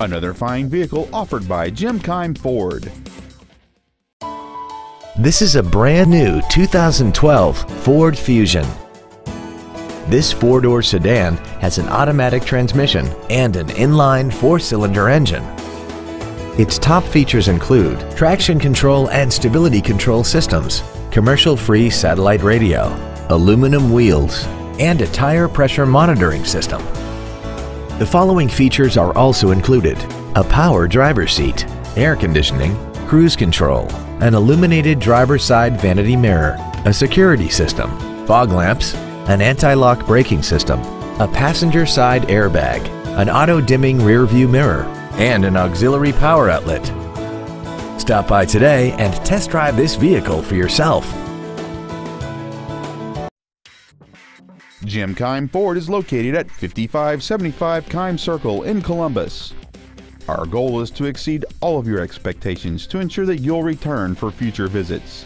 Another fine vehicle offered by Jim Keim Ford. This is a brand new 2012 Ford Fusion. This four-door sedan has an automatic transmission and an inline four-cylinder engine. Its top features include traction control and stability control systems, commercial-free satellite radio, aluminum wheels, and a tire pressure monitoring system. The following features are also included: a power driver's seat, air conditioning, cruise control, an illuminated driver's side vanity mirror, a security system, fog lamps, an anti-lock braking system, a passenger side airbag, an auto-dimming rear view mirror, and an auxiliary power outlet. Stop by today and test drive this vehicle for yourself. Jim Keim Ford is located at 5575 Keim Circle in Columbus. Our goal is to exceed all of your expectations to ensure that you'll return for future visits.